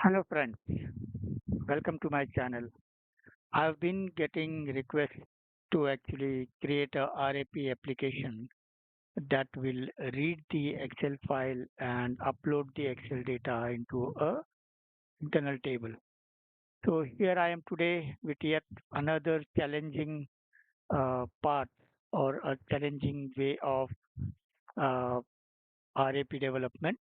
Hello friends, welcome to my channel. I've been getting requests to actually create a RAP application that will read the Excel file and upload the Excel data into a internal table. So here I am today with yet another challenging part or a challenging way of uh, RAP development,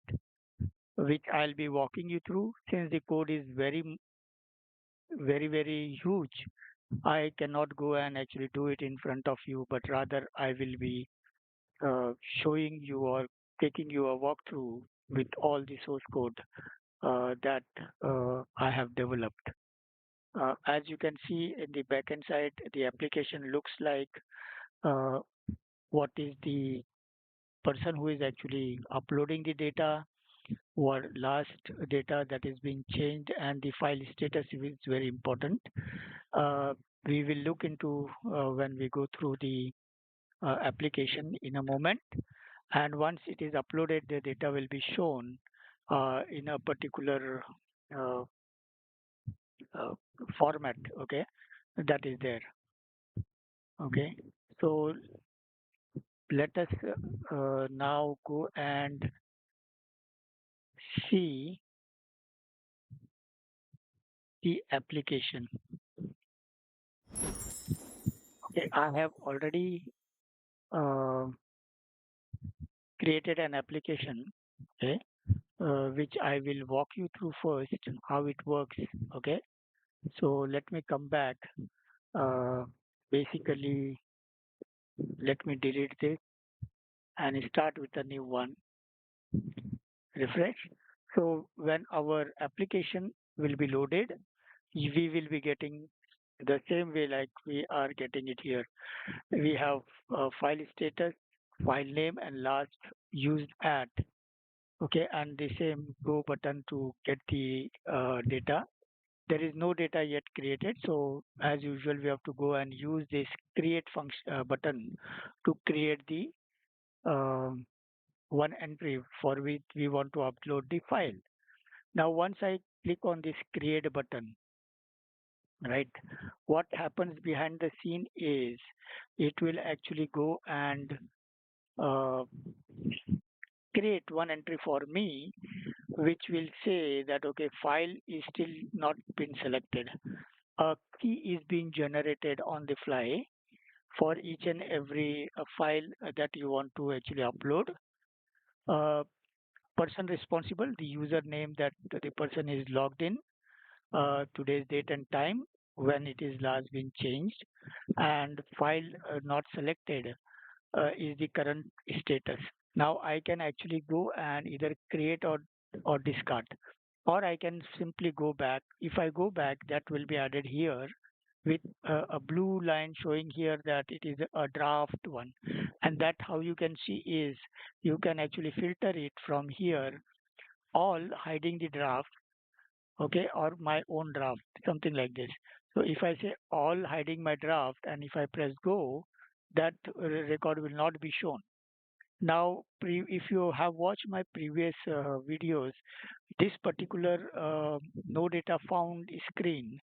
which I'll be walking you through since the code is very huge. I cannot go and actually do it in front of you, but rather I will be showing you or taking you a walkthrough with all the source code that I have developed. As you can see in the backend side, the application looks like uh, what is the person who is actually uploading the data, what last data that is being changed, and the file status is very important. Uh, we will look into when we go through the application in a moment. And once it is uploaded, the data will be shown in a particular uh, uh, format. Okay, that is there. Okay, so let us now go and see the application. Okay, I have already uh, created an application. Okay, which I will walk you through first how it works. Okay, so let me come back. Uh, Basically, let me delete this and start with a new one. Refresh. So when our application will be loaded, we will be getting the same way like we are getting it here. We have file status, file name, and last used at. Okay, and the same go button to get the data. There is no data yet created, so as usual, we have to go and use this create function button to create the um, one entry for which we want to upload the file. Now, once I click on this create button, right, what happens behind the scene is it will actually go and uh, create one entry for me, which will say that, okay, file is still not been selected. A key is being generated on the fly for each and every file that you want to actually upload. Uh, Person responsible, the username that the person is logged in, today's date and time when it is last been changed, and file not selected is the current status. Now I can actually go and either create or discard, or I can simply go back. If I go back, that will be added here with a blue line showing here that it is a draft one, and that how you can see is you can actually filter it from here, all hiding the draft, okay, or my own draft, something like this. So if I say all hiding my draft and if I press go, that record will not be shown. Now, if you have watched my previous videos, this particular no data found screen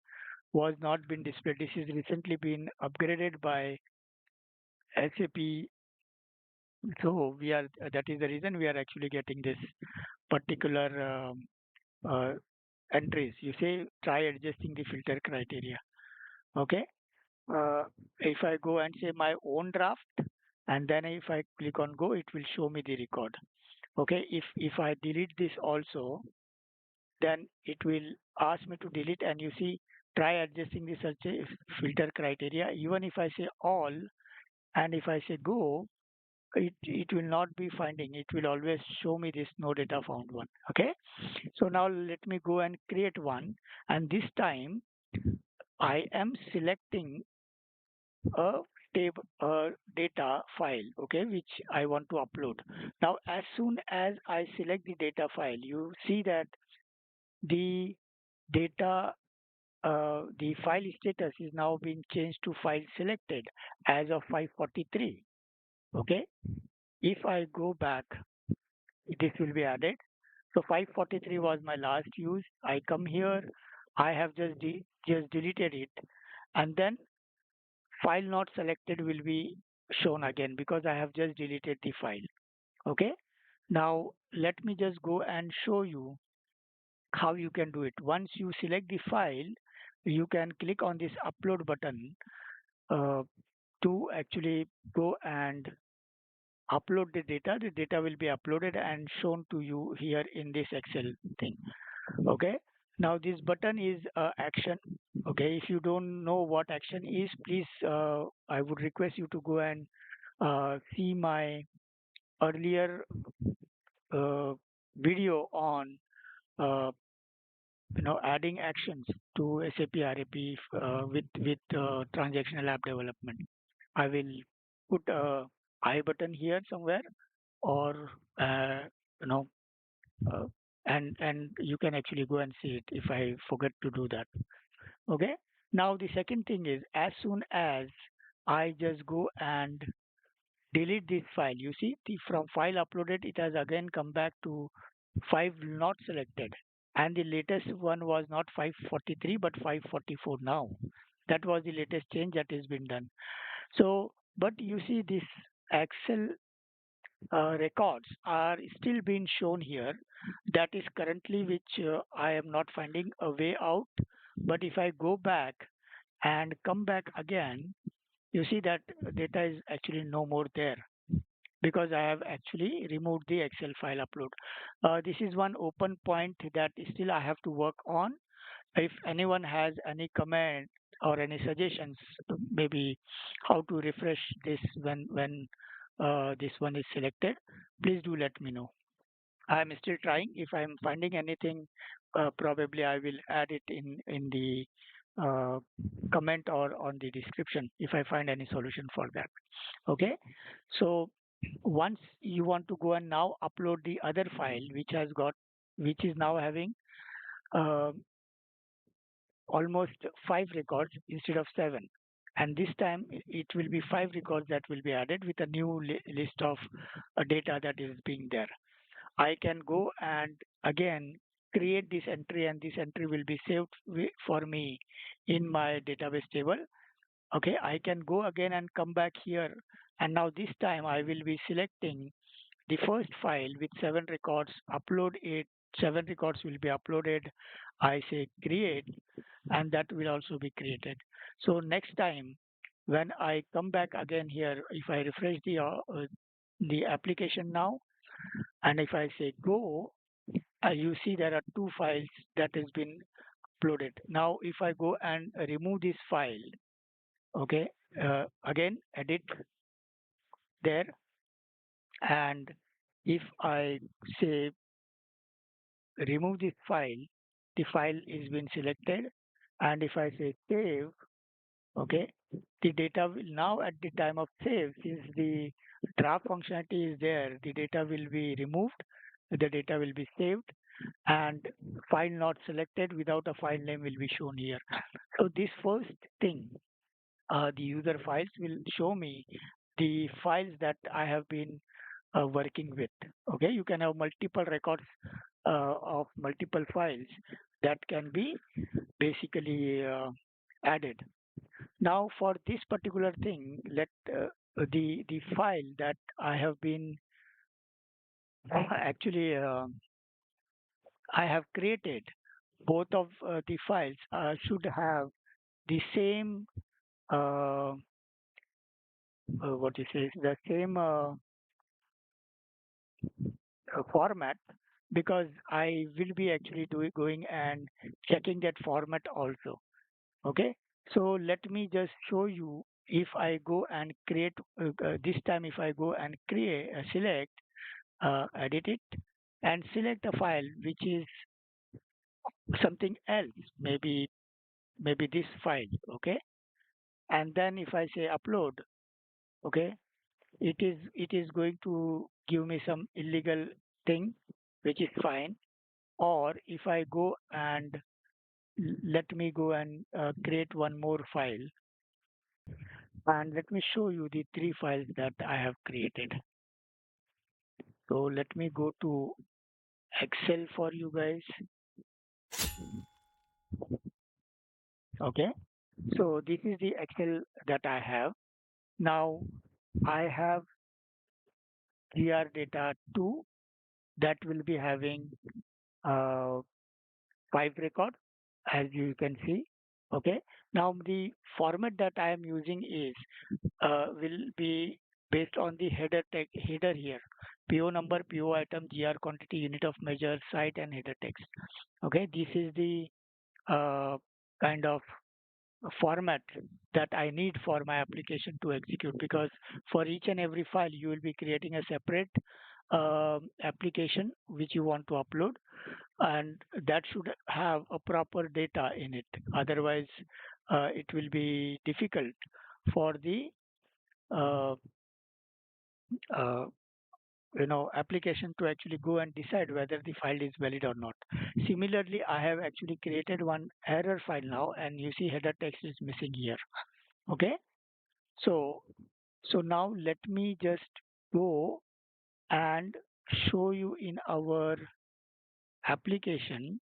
was not been displayed. This is recently been upgraded by SAP. So we are that is the reason we are actually getting this particular uh, entries. You say try adjusting the filter criteria. Okay. Uh, if I go and say my own draft, and then if I click on go, it will show me the record. Okay. If I delete this also, then it will ask me to delete, and you see try adjusting the search filter criteria. Even if I say all, and if I say go, it will not be finding. It will always show me this no data found one. Okay. So now let me go and create one, and this time I am selecting a table data file, okay, which I want to upload. Now as soon as I select the data file, you see that the data the file status is now being changed to file selected as of 5:43. Okay, if I go back, this will be added. So 543 was my last use. I come here, I have just deleted it, and then file not selected will be shown again because I have just deleted the file. Okay. Now let me just go and show you how you can do it. Once you select the file, you can click on this upload button uh, to actually go and upload the data. The data will be uploaded and shown to you here in this Excel thing. Okay. Now this button is action. Okay. If you don't know what action is, please, I would request you to go and see my earlier uh, video on uh, adding actions to SAP RAP with transactional app development. I will put a I button here somewhere, or uh, you know, uh, and you can actually go and see it if I forget to do that. Okay. Now the second thing is, as soon as I just go and delete this file, you see from file uploaded, it has again come back to 5 not selected, and the latest one was not 543 but 544 now. That was the latest change that has been done. So but you see this Excel records are still being shown here. That is currently which I am not finding a way out. But if I go back and come back again, you see that data is actually no more there because I have actually removed the Excel file upload. This is one open point that still I have to work on. If anyone has any comment or any suggestions, maybe how to refresh this when this one is selected, please do let me know. I'm still trying. If I'm finding anything, probably I will add it in the uh, comment or on the description if I find any solution for that. Okay. So once you want to go and now upload the other file which is now having uh, almost 5 records instead of 7, and this time it will be 5 records that will be added with a new list of data that is being there. I can go and again create this entry, and this entry will be saved for me in my database table. Okay, I can go again and come back here, and now this time I will be selecting the first file with 7 records, upload it. 7 records will be uploaded. I say create, and that will also be created. So next time when I come back again here, if I refresh the application now, and if I say go, you see there are 2 files that has been uploaded. Now if I go and remove this file, okay, again edit there, and if I say remove this file, the file is been selected, and if I say save, okay, the data will now at the time of save, since the draft functionality is there, the data will be removed, the data will be saved, and file not selected without a file name will be shown here. So this first thing, the user files will show me the files that I have been working with. Okay, you can have multiple records of multiple files that can be basically added. Now, for this particular thing, let the file that I have been actually I have created, both of the files should have the same what you say, the same format, because I will be actually going and checking that format also. Okay, so let me just show you. If I go and create this time, if I go and create select edit it and select a file which is something else, maybe this file. Okay, and then if I say upload, okay, it is going to give me some illegal thing, which is fine. Or if I go and let me go and create one more file, and let me show you the 3 files that I have created. So let me go to Excel for you guys. Okay. So this is the Excel that I have. Now I have GR data 2 that will be having uh, 5 record as you can see. Okay. Now the format that I am using is will be based on the header here. PO number, PO item, GR quantity, unit of measure, site, and header text. Okay, this is the kind of format that I need for my application to execute because for each and every file you will be creating a separate application which you want to upload, and that should have a proper data in it. Otherwise, it will be difficult for the uh, uh, application to actually go and decide whether the file is valid or not. Similarly, I have actually created one error file now, and you see header text is missing here. Okay, so now let me just go and show you in our application.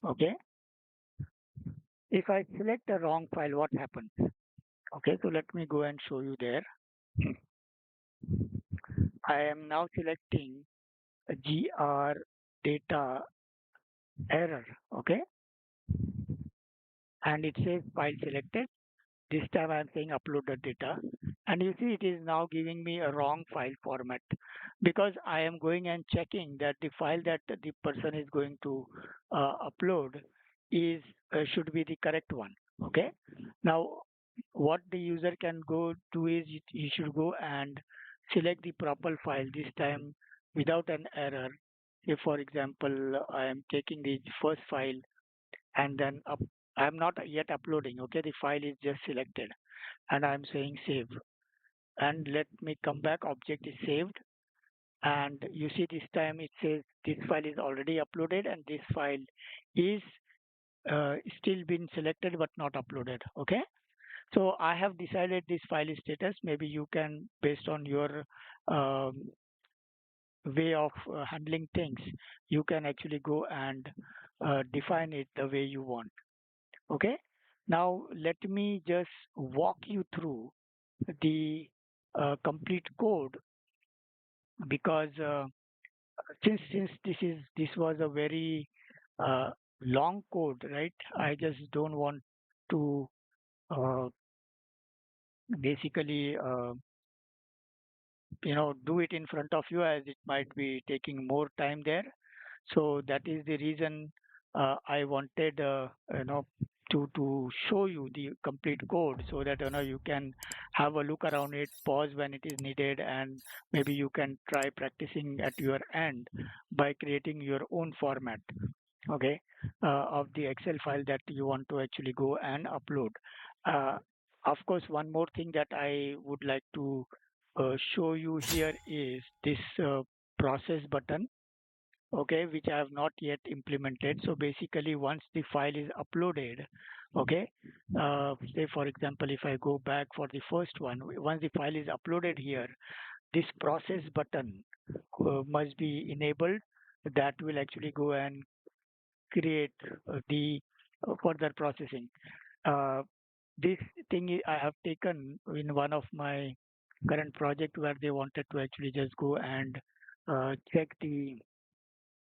Okay, if I select the wrong file, what happens? Okay, so let me go and show you there. I am now selecting a gr data error. Okay, and it says file selected. This time I'm saying upload the data, and you see it is now giving me a wrong file format because I am going and checking that the file that the person is going to upload is should be the correct one. Okay. Now, what the user can go do is you should go and select the proper file this time without an error. If, for example, I am taking the first file and then I'm not yet uploading. Okay, the file is just selected and I'm saying save. And let me come back. Object is saved, and you see this time it says this file is already uploaded and this file is still been selected but not uploaded. Okay, so I have decided this file is status. Maybe you can, based on your um, way of handling things, you can actually go and define it the way you want. Okay. Now let me just walk you through the complete code because since this was a very uh, long code, right? I just don't want to uh, basically do it in front of you as it might be taking more time there. So that is the reason I wanted to show you the complete code so that you can have a look around it, pause when it is needed, and maybe you can try practicing at your end by creating your own format. Okay, of the Excel file that you want to actually go and upload. Uh, of course, one more thing that I would like to show you here is this process button, okay, which I have not yet implemented. So basically, once the file is uploaded, okay, say for example, if I go back for the first one, once the file is uploaded here, this process button must be enabled. That will actually go and create the further processing. Uh, this I have taken in one of my current project where they wanted to actually just go and check the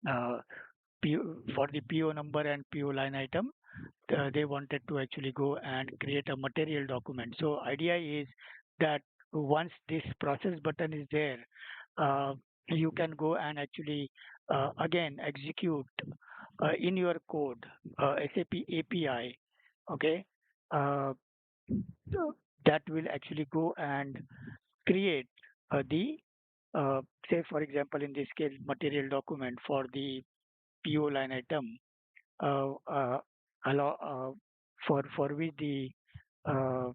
uh, for the PO number and PO line item. They wanted to actually go and create a material document. So idea is that once this process button is there, uh, you can go and actually again execute in your code SAP API. Okay, uh, so that will actually go and create the say for example in this case material document for the PO line item uh, uh, allow for which the uh,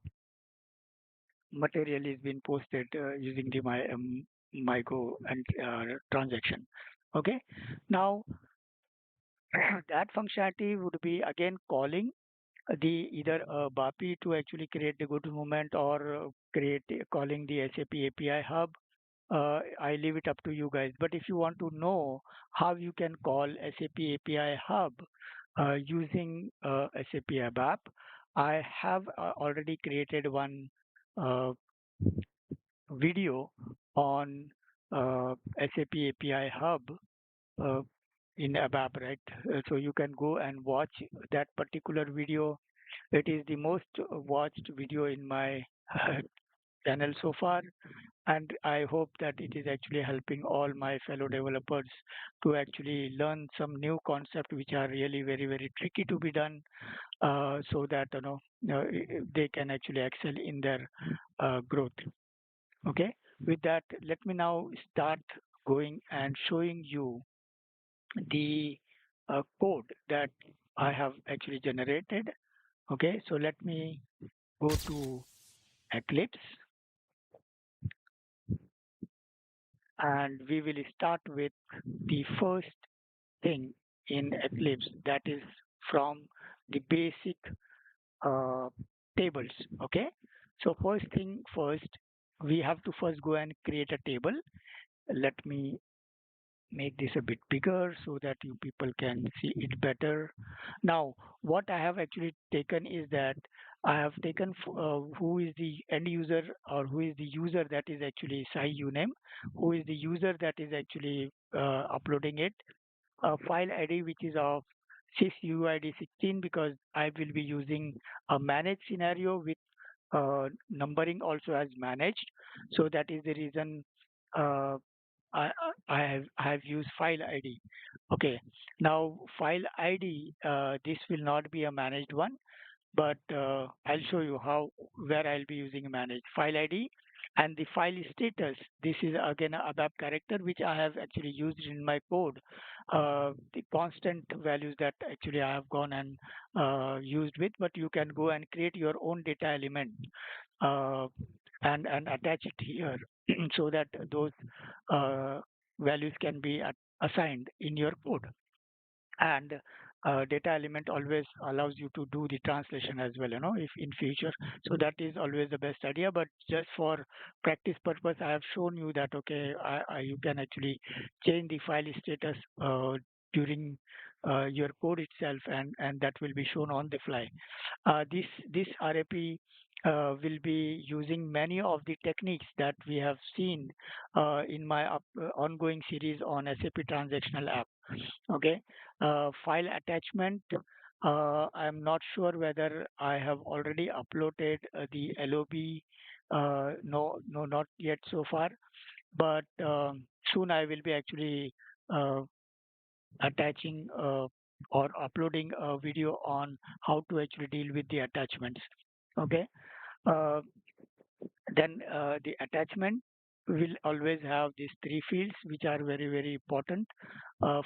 material is being posted using the MyGo and transaction. Okay, now that functionality would be again calling the either BAPI to actually create the good movement or create calling the SAP API hub. I leave it up to you guys. But if you want to know how you can call SAP API Hub using SAP ABAP, I have already created one uh, video on SAP API Hub uh, in ABAP, right? So you can go and watch that particular video. It is the most watched video in my channel so far, and I hope that it is actually helping all my fellow developers to actually learn some new concepts which are really very very tricky to be done, so that they can actually excel in their growth. Okay, with that, let me now start going and showing you the code that I have actually generated. Okay, so let me go to Eclipse, and we will start with the first thing in Eclipse, that is from the basic uh, tables. Okay, so first thing first, we have to first go and create a table. Let me make this a bit bigger so that you people can see it better. Now, what I have actually taken is that I have taken who is the end user, or who is the user that is actually Sai Uname, who is the user that is actually uploading it, a file ID which is of sysuid 16, because I will be using a managed scenario with numbering also as managed. So that is the reason uh, I have used file ID. Okay. Now file ID, this will not be a managed one, but I'll show you how, where I'll be using a managed file ID. And the file status, this is again a ABAP character which I have actually used in my code. The constant values that actually I have gone and used with, but you can go and create your own data element uh, and attach it here so that those uh, values can be assigned in your code. And data element always allows you to do the translation as well, if in future. So that is always the best idea, but just for practice purpose I have shown you that, okay, you can actually change the file status during your code itself, and that will be shown on the fly. This RAP will be using many of the techniques that we have seen in my ongoing series on SAP transactional app. Okay, file attachment. I'm not sure whether I have already uploaded the LOB. No, no, not yet so far. But soon I will be actually uh, attaching or uploading a video on how to actually deal with the attachments. Okay. Uh, then the attachment will always have these three fields which are very very important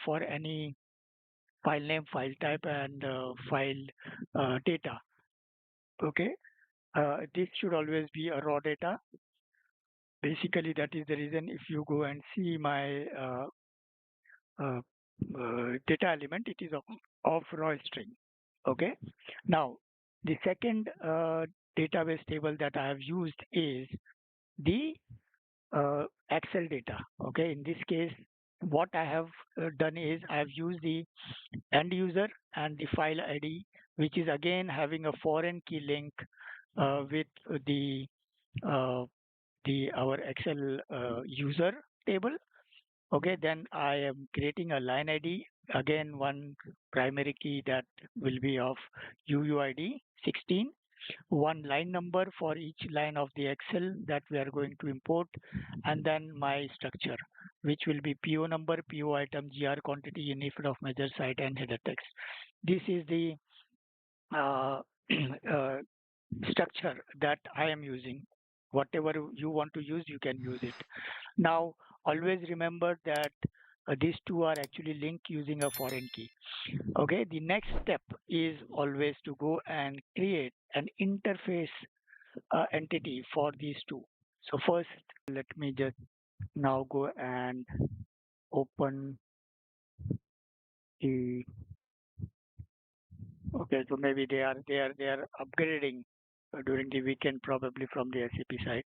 for any file name, file type, and file data. Okay, this should always be a raw data. Basically, that is the reason if you go and see my uh, data element, it is of raw string. Okay, now the second database table that I have used is the Excel data. Okay, in this case, what I have done is I have used the end user and the file ID, which is again having a foreign key link with uh, the our Excel user table. Okay, then I am creating a line ID, again one primary key that will be of UUID 16, one line number for each line of the Excel that we are going to import, and then my structure, which will be PO number, PO item, GR quantity, unit of measure, site, and header text. This is the uh, uh, structure that I am using. Whatever you want to use, you can use it. Now, always remember that these two are actually linked using a foreign key. Okay, the next step is always to go and create an interface entity for these two. So first, let me just now go and open the. Okay, so maybe they are upgrading during the weekend, probably from the SAP site.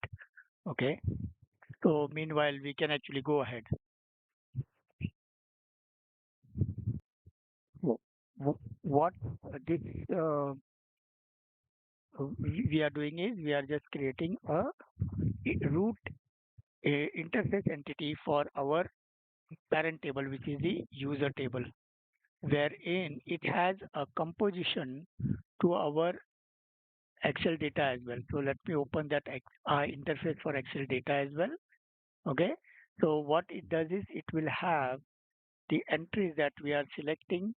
Okay, So meanwhile, we can actually go ahead. Wh- What this we are doing is we are just creating a root interface entity for our parent table, which is the user table, wherein it has a composition to our Excel data as well. So let me open that interface for Excel data as well. Okay. So what it does is it will have the entries that we are selecting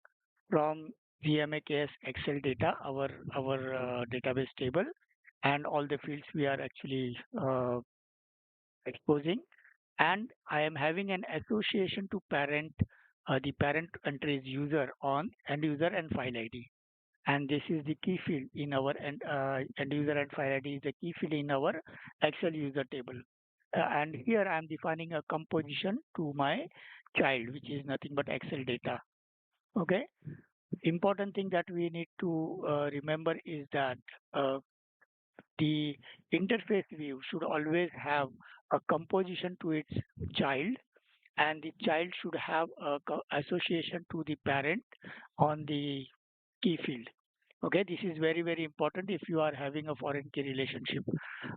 from GMAKS Excel data, our database table, and all the fields we are actually exposing. And I am having an association to parent. The parent entry is user on end user and file ID. And this is the key field in our end user and file ID is the key field in our Excel user table. And here I am defining a composition to my child, which is nothing but Excel data. Okay. Important thing that we need to remember is that uh, the interface view should always have a composition to its child, and the child should have a association to the parent on the key field. Okay, this is very, very important if you are having a foreign key relationship,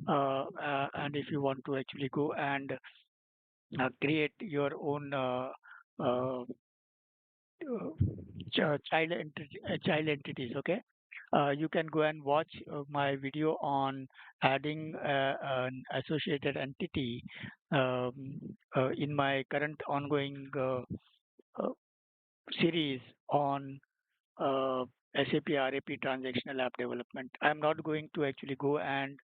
and if you want to actually go and create your own child entities. Okay, you can go and watch my video on adding an associated entity um, in my current ongoing uh, series on SAP RAP transactional app development. I'm not going to actually go and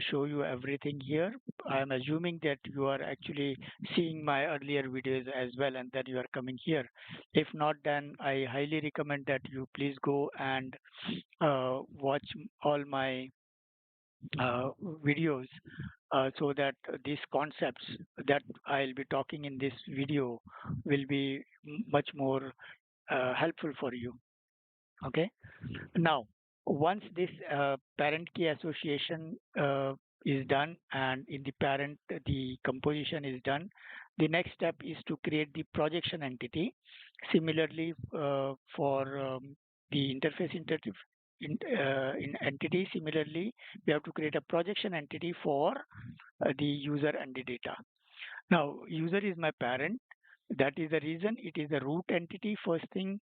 show you everything here. I'm assuming that you are actually seeing my earlier videos as well and that you are coming here. If not, then I highly recommend that you please go and watch all my uh, videos so that these concepts that I'll be talking in this video will be much more helpful for you. Okay. Now, once this parent key association is done and in the parent the composition is done, the next step is to create the projection entity. Similarly, for the in entity, similarly, we have to create a projection entity for the user and the data. Now, user is my parent. That is the reason it is a root entity. First thing,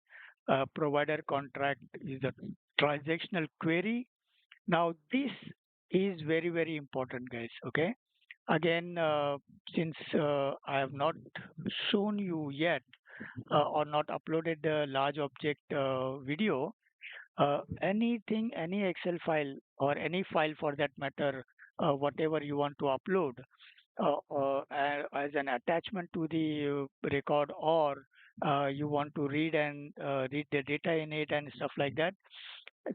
provider contract is a transactional query. Now, this is very, very important, guys. Okay. Again, since I have not shown you yet or not uploaded the large object video, anything, any Excel file or any file for that matter, whatever you want to upload, as an attachment to the record, or you want to read and read the data in it and stuff like that,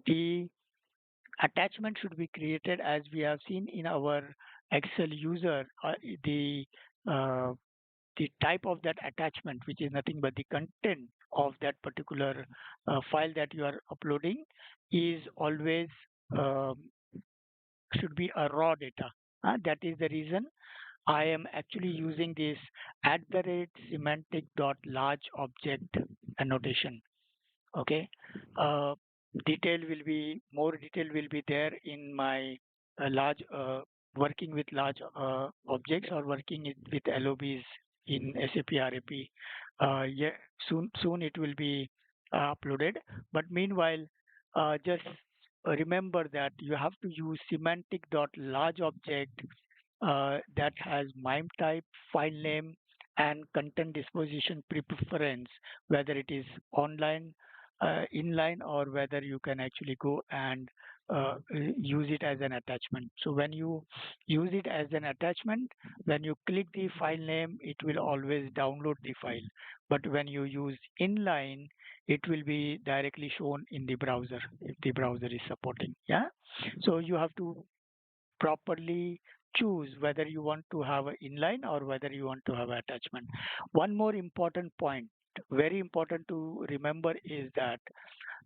the attachment should be created as we have seen in our Excel user. The uh, the type of that attachment, which is nothing but the content of that particular file that you are uploading, is always um, should be a raw data. That is the reason I am actually using this at the rate semantic dot large object annotation. Okay. Uh, Detail will be more detail will be there in my large working with large objects or working with LOBs in SAP RAP. Yeah, soon it will be uploaded. But meanwhile, just remember that you have to use semantic dot large object that has MIME type, file name, and content disposition preference, whether it is online, inline, or whether you can actually go and use it as an attachment. So when you use it as an attachment, when you click the file name, it will always download the file. But when you use inline, it will be directly shown in the browser if the browser is supporting. Yeah. So you have to properly choose whether you want to have an inline or whether you want to have attachment. One more important point, very important to remember, is that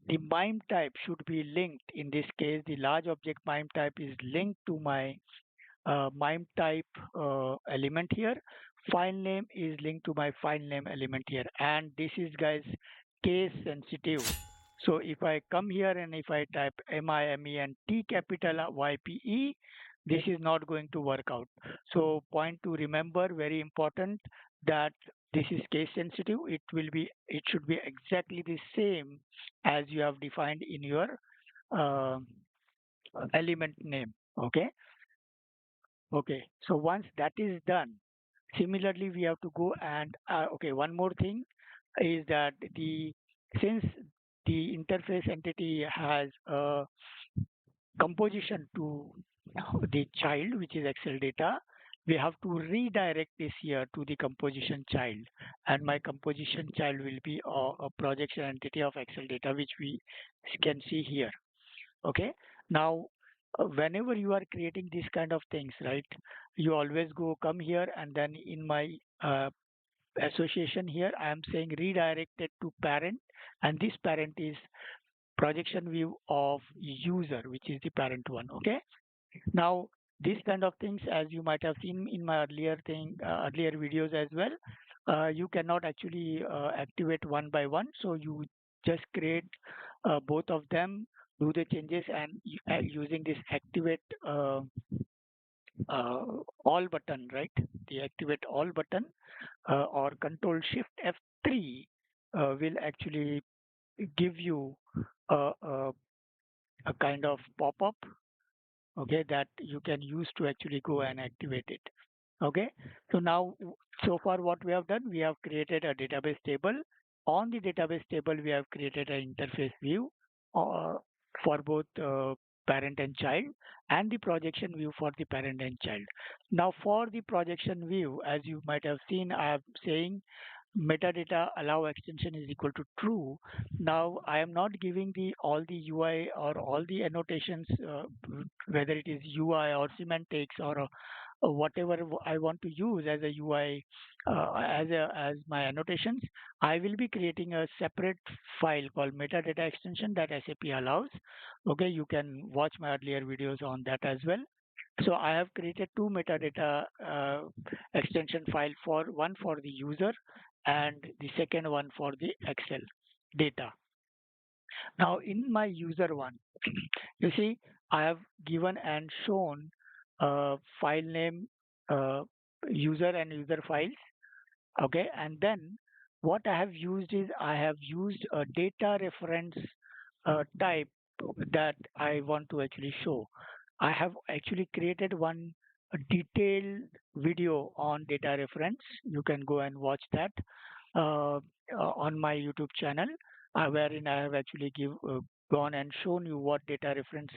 the MIME type should be linked. In this case, the large object MIME type is linked to my MIME type element here. File name is linked to my file name element here, and this is guys case sensitive. So if I come here and if I type MIMENT capital YPE, this is not going to work out. So point to remember, very important, that this is case sensitive. It should be exactly the same as you have defined in your uh, element name. Okay. Okay, so once that is done, similarly we have to go and okay, one more thing is that the since the interface entity has a composition to the child, which is Excel data, we have to redirect this here to the composition child, and my composition child will be a projection entity of Excel data, which we can see here. Okay. Now, whenever you are creating these kind of things, right, you always go come here and then in my uh, association here, I am saying redirected to parent, and this parent is projection view of user, which is the parent one. Okay. Now, these kind of things, as you might have seen in my earlier videos as well, you cannot actually activate one by one. So you just create both of them, do the changes, and using this activate uh, all button, right? The activate all button or Control Shift F3 will actually give you a kind of pop-up, okay, that you can use to actually go and activate it. Okay, so now so far what we have done, we have created a database table. On the database table, we have created an interface view uh, for both parent and child, and the projection view for the parent and child. Now for the projection view, as you might have seen, I am saying metadata allow extension is equal to true. Now I am not giving the all the UI or all the annotations, whether it is UI or semantics or whatever I want to use as a UI as my annotations. I will be creating a separate file called metadata extension that SAP allows. Okay, you can watch my earlier videos on that as well. So I have created two metadata extension file, for one for the user and the second one for the Excel data. Now in my user one, you see I have given and shown file name, uh, user and user files. Okay, and then what I have used is I have used a data reference type that I want to actually show. I have actually created one detailed video on data reference. You can go and watch that uh, on my YouTube channel, wherein I have actually gone and shown you what data reference,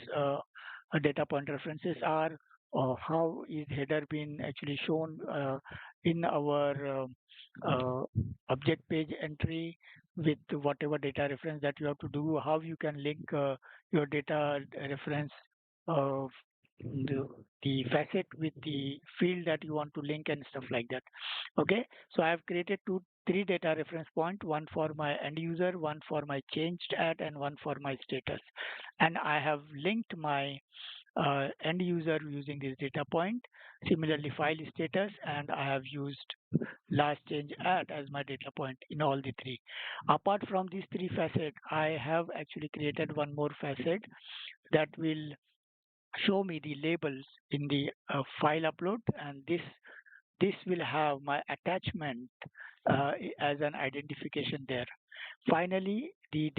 data point references are, or how is header being actually shown in our object page entry with whatever data reference that you have to do, how you can link your data reference, uh, the, the facet with the field that you want to link and stuff like that. Okay, so I have created three data reference point, one for my end user, one for my changed at, and one for my status. And I have linked my end user using this data point. Similarly, file status, and I have used last change at as my data point in all the three. Apart from these three facets, I have actually created one more facet that will show me the labels in the file upload, and this will have my attachment as an identification there. Finally, the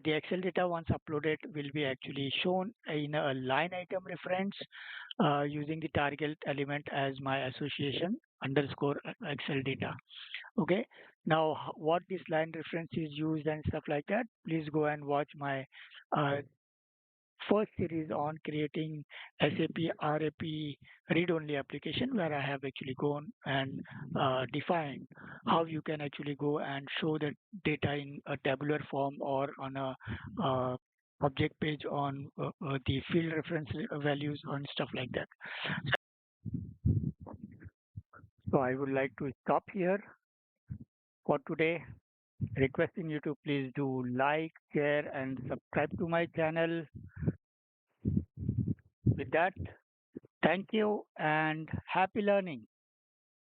Excel data once uploaded will be actually shown in a line item reference using the target element as my association underscore Excel data. Okay. Now, what this line reference is used and stuff like that, please go and watch my uh, first series on creating SAP RAP read-only application, where I have actually gone and defined how you can actually go and show the data in a tabular form or on a object page on the field reference values and stuff like that. So I would like to stop here for today, requesting you to please do like, share, and subscribe to my channel. With that, Thank you and happy learning.